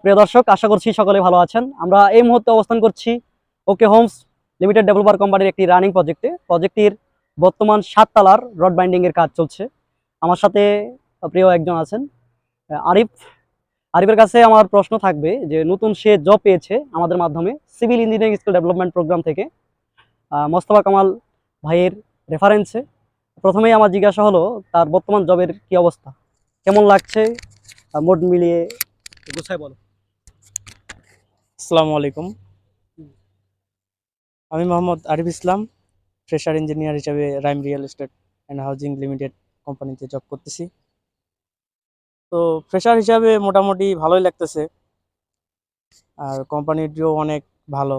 প্রিয় দর্শক, আশা করছি সকলে ভালো আছেন। আমরা এই মুহূর্তে অবস্থান করছি ওকে হোমস লিমিটেড ডেভেলপার কোম্পানির একটি রানিং প্রজেক্টটির বর্তমান 7 তলার রড বাইন্ডিং এর কাজ চলছে। আমার সাথে প্রিয় একজন আছেন, আরিফ। আরিফের কাছে আমার প্রশ্ন থাকবে যে নতুন সে জব পেয়েছে আমাদের মাধ্যমে civil engineering skill development program থেকে মোস্তফা কামাল ভাইয়ের রেফারেন্সে। প্রথমেই আমার জিজ্ঞাসা হলো তার বর্তমান জবের কি অবস্থা, কেমন লাগছে, মোড মিলিয়ে গুছায় বলো। আসসালামু আলাইকুম। আমি মোহাম্মদ আরিফ ইসলাম, ফ্রেশার ইঞ্জিনিয়ার হিসেবে Raim real estate and housing limited কোম্পানিতে জব করতেছি। তো ফ্রেশার হিসাবে মোটামুটি ভালোই লাগতেছে, আর কোম্পানিটিও অনেক ভালো,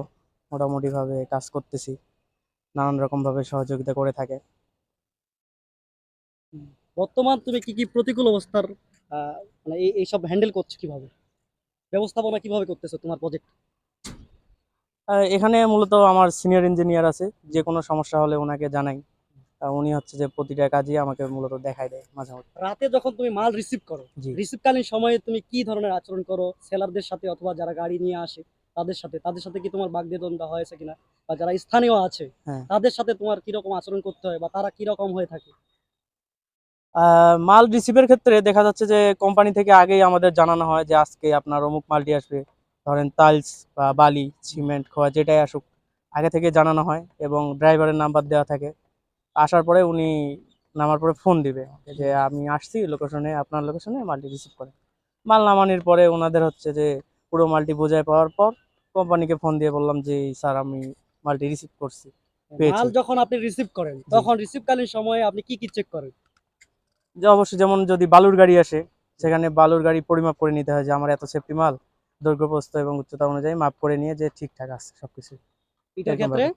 মোটামুটিভাবে কাজ করতেছি, নানান রকমভাবে সহযোগিতা করে থাকে। বর্তমান তুমি কি কি প্রতিকূল অবস্থার মানে এইসব হ্যান্ডেল করছো, কিভাবে ব্যবস্থাপনা কিভাবে করতেছো তোমার প্রজেক্ট? এখানে মূলত আমার সিনিয়র ইঞ্জিনিয়ার আছে, যে কোনো সমস্যা হলে ওনাকে জানাই। উনি হচ্ছে যে প্রতিটা কাজই আমাকে মূলত দেখায় দেয় মাঝে মধ্যে। রাতে যখন তুমি মাল রিসিভ করো, জি। রিসিভকালীন সময়ে তুমি কি ধরনের আচরণ করো সেলারদের সাথে, অথবা যারা গাড়ি নিয়ে আসে তাদের সাথে কি তোমার বাগবিতণ্ডা হয়েছে কিনা, বা যারা স্থানীয় আছে হ্যাঁ। তাদের সাথে তোমার কিরকম আচরণ করতে হয়, বা তারা কিরকম হয়ে থাকে? মাল রিসিভের ক্ষেত্রে দেখা যাচ্ছে যে কোম্পানি থেকে আগেই আমাদের জানানো হয় যে আজকে আপনার অমুক মালটি আসবে, ধরেন টাইলস বা বালি সিমেন্ট খোয়া যেটাই আসুক, আগে থেকে জানানো হয় এবং ড্রাইভারের নাম্বার দেওয়া থাকে। আসার পরে উনি নামার পরে ফোন দিবে যে আমি আসছি লোকেশনে, আপনার লোকেশনে মালটি রিসিভ করে। মাল নামানোর পরে ওনাদের হচ্ছে যে পুরো মালটি বোঝায় পাওয়ার পর কোম্পানিকে ফোন দিয়ে বললাম যে স্যার আমি মালটি রিসিভ করছি, পেয়েছি। মাল যখন আপনি রিসিভ করেন জি। তখন রিসিভকালীন সময়ে আপনি কি কি চেক করেন? যে অবশ্যই, যেমন যদি বালুর গাড়ি আসে, সেখানে বালুর গাড়ি পরিমাপ করে নিতে হয় যে আমার এত সেফটি মাল, দৈর্ঘ্য প্রস্থ এবং উচ্চতা অনুযায়ী মাপ করে নিয়ে যে ঠিকঠাক আছে সবকিছু। ইটার এরকম ক্ষেত্রে ভাবে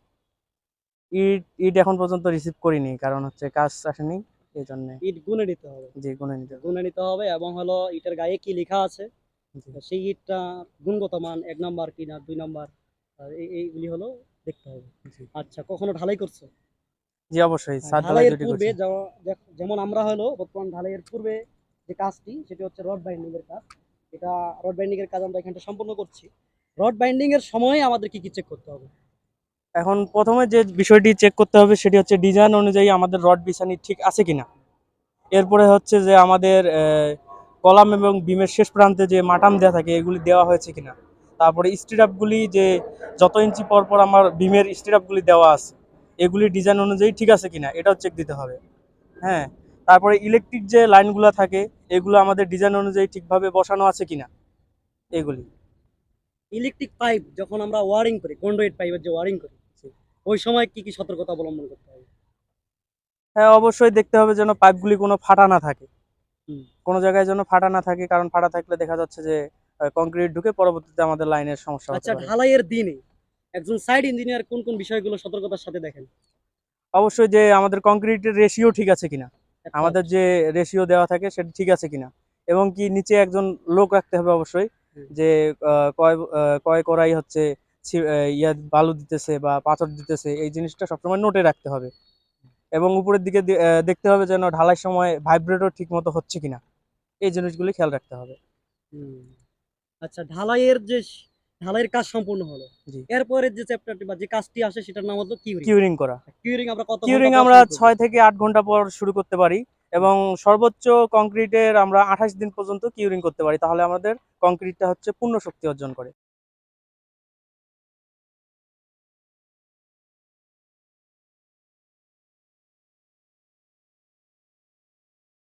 ইট ইট এখন পর্যন্ত রিসিভ করিনি, কারণ হচ্ছে কাজ আসেনি, এই জন্য। ইট গুনে নিতে হবে। জি, গুনে নিতে হবে। গুনে নিতে হবে এবং হলো ইটের গায়ে কি লেখা আছে, জি। সেই ইটটা গুণগত মান 1 নাম্বার কিনা 2 নাম্বার, এইগুলি হলো দেখতে হবে। জি। আচ্ছা, কখনো ঢালাই করছো? জি, অবশ্যই ছাদ ঢালাই ঢালাইয়ের দুটি পূর্বে করছি। যেমন আমরা হলো বর্তমান ঢালাইয়ের পূর্বে যে কাজটি, সেটি হচ্ছে রড বাইন্ডিং এর কাজ। এটা রড বাইন্ডিং এর কাজ আমরা এখানটা সম্পন্ন করছি। রড বাইন্ডিং এর সময় আমাদের কি কি চেক করতে হবে? এখন প্রথমে যে বিষয়টি চেক করতে হবে সেটি হচ্ছে ডিজাইন অনুযায়ী আমাদের রড বিছানি ঠিক আছে কিনা। এরপরে হচ্ছে যে আমাদের কলাম এবং বিমের শেষ প্রান্তে যে মাটাম দেওয়া থাকে এগুলি দেওয়া হয়েছে কিনা। তারপরে স্টিরাপগুলি যে যত ইঞ্চি পর পর আমার বিমের স্টিরাপগুলি দেওয়া আছে এগুলি ডিজাইন অনুযায়ী ঠিক আছে কিনা এটাও চেক দিতে হবে। হ্যাঁ। তারপরে ইলেকট্রিক যে লাইনগুলো থাকে এগুলো আমাদের ডিজাইন অনুযায়ী ঠিকভাবে বসানো আছে কিনা এগুলি। ইলেকট্রিক পাইপ যখন আমরা ওয়ারিং করি, কন্ডুইট পাইপের যে ওয়ারিং করি, ওই সময় কি কি সতর্কতা অবলম্বন করতে হবে? হ্যাঁ, অবশ্যই দেখতে হবে যেন পাইপগুলি কোনো ফাটা না থাকে, হুম। কোনো জায়গায় যেন ফাটা না থাকে, কারণ ফাটা থাকলে দেখা যাচ্ছে যে কংক্রিট ঢুকে পরবর্তীতে আমাদের লাইনের সমস্যা হতে আচ্ছা, পারে। ঢালাইয়ের দিনে একজন সাইড ইঞ্জিনিয়ার কোন কোন বিষয়গুলো সতর্কতার সাথে দেখেন? অবশ্যই যে আমাদের কংক্রিটের রেশিও ঠিক আছে কিনা, একটা আমাদের যে রেশিও দেওয়া থাকে সেটা ঠিক আছে কিনা, এবং কি নিচে একজন লোক রাখতে হবে অবশ্যই, হুম। যে কয় কড়াই হচ্ছে ইয়া বালু দিতেছে বা পাথর দিতেছে এই জিনিসটা সবসময় নোটে রাখতে হবে। এবং উপরের দিকে দেখতে হবে যেন ঢালাই সময় ভাইব্রেটও ঠিক মতো হচ্ছে কিনা, এই জিনিসগুলি খেয়াল রাখতে হবে। হুম। আচ্ছা, ঢালাইয়ের কাজ সম্পূর্ণ হলো। জি। এরপরে যে চ্যাপ্টারটি বা যে কাজটি আসে সেটার নাম হলো কিউরিং। কিউরিং করা। কিউরিং আমরা কত ঘন্টা কিউরিং পর আমরা শুরু করব? 6 থেকে 8 ঘন্টা পর শুরু করতে পারি, এবং সর্বোচ্চ কংক্রিটের আমরা 28 দিন পর্যন্ত কিউরিং করতে পারি, তাহলে আমাদের কংক্রিটটা হচ্ছে পূর্ণ শক্তি অর্জন করে।